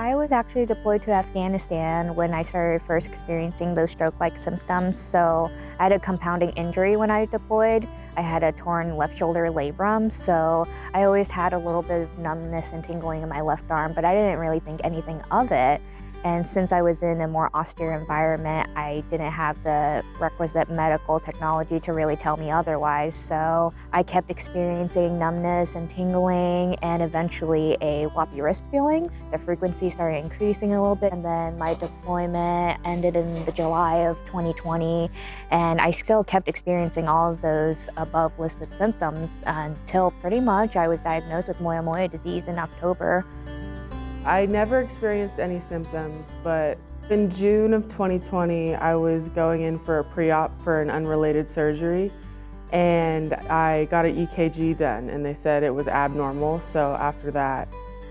I was actually deployed to Afghanistan when I started first experiencing those stroke-like symptoms. So I had a compounding injury when I deployed. I had a torn left shoulder labrum, so I always had a little bit of numbness and tingling in my left arm, but I didn't really think anything of it. And since I was in a more austere environment, I didn't have the requisite medical technology to really tell me otherwise. So I kept experiencing numbness and tingling and eventually a floppy wrist feeling. The frequency started increasing a little bit, and then my deployment ended in the July of 2020. And I still kept experiencing all of those above listed symptoms until pretty much I was diagnosed with moyamoya disease in October. I never experienced any symptoms, but in June of 2020, I was going in for a pre-op for an unrelated surgery, and I got an EKG done, and they said it was abnormal. So after that,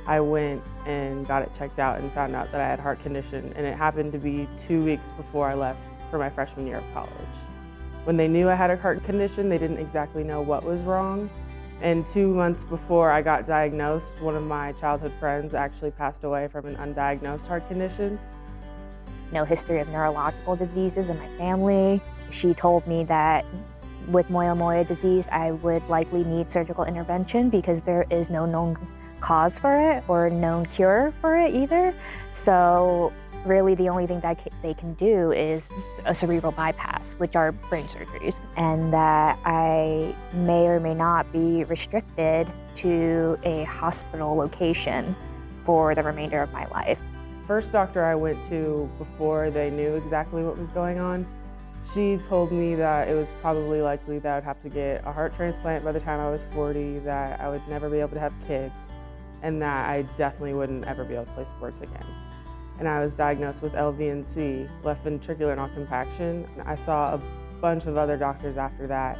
I went and got it checked out and found out that I had a heart condition, and it happened to be 2 weeks before I left for my freshman year of college. When they knew I had a heart condition, they didn't exactly know what was wrong. And 2 months before I got diagnosed, one of my childhood friends actually passed away from an undiagnosed heart condition. No history of neurological diseases in my family. She told me that with moyamoya disease, I would likely need surgical intervention because there is no known cause for it or known cure for it either. So really the only thing that they can do is a cerebral bypass, which are brain surgeries, and that I may or may not be restricted to a hospital location for the remainder of my life. First doctor I went to before they knew exactly what was going on, she told me that it was probably likely that I would have to get a heart transplant by the time I was 40, that I would never be able to have kids, and that I definitely wouldn't ever be able to play sports again. And I was diagnosed with LVNC, left ventricular non-compaction. I saw a bunch of other doctors after that,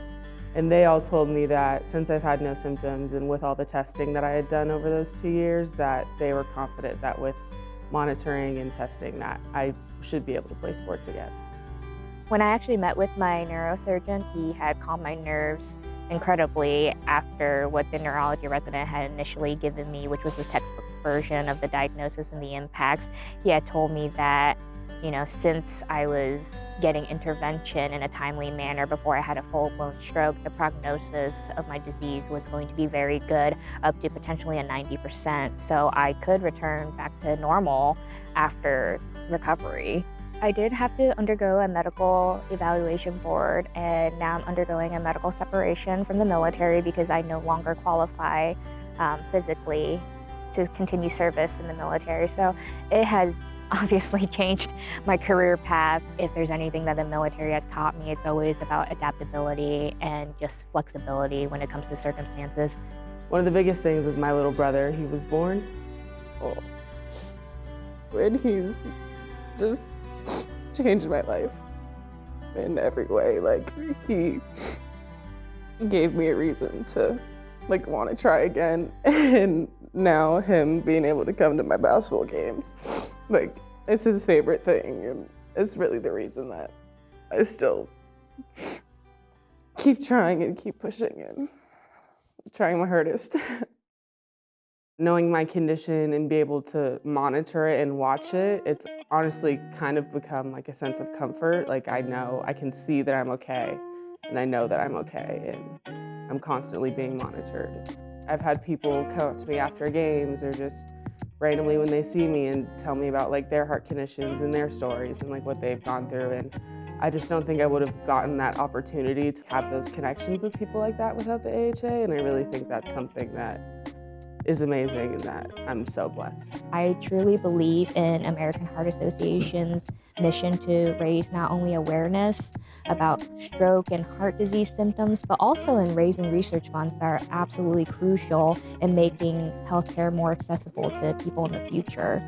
and they all told me that since I've had no symptoms and with all the testing that I had done over those 2 years, that they were confident that with monitoring and testing that I should be able to play sports again. When I actually met with my neurosurgeon, he had calmed my nerves incredibly after what the neurology resident had initially given me, which was the textbook version of the diagnosis and the impacts. He had told me that, since I was getting intervention in a timely manner before I had a full-blown stroke, the prognosis of my disease was going to be very good, up to potentially a 90%. So I could return back to normal after recovery. I did have to undergo a medical evaluation board, and now I'm undergoing a medical separation from the military because I no longer qualify physically to continue service in the military. So it has obviously changed my career path. If there's anything that the military has taught me, it's always about adaptability and just flexibility when it comes to circumstances. One of the biggest things is my little brother. He was born. And he's just changed my life in every way. He gave me a reason to want to try again, and now him being able to come to my basketball games, it's his favorite thing, and it's really the reason that I still keep trying and keep pushing and trying my hardest. Knowing my condition and be able to monitor it and watch it, it's honestly kind of become like a sense of comfort. I know I can see that I'm okay, and I know that I'm okay, and I'm constantly being monitored. I've had people come up to me after games or just randomly when they see me and tell me about their heart conditions and their stories and what they've gone through, and I just don't think I would have gotten that opportunity to have those connections with people like that without the AHA, and I really think that's something that is amazing and that I'm so blessed. I truly believe in American Heart Association's mission to raise not only awareness about stroke and heart disease symptoms, but also in raising research funds that are absolutely crucial in making healthcare more accessible to people in the future.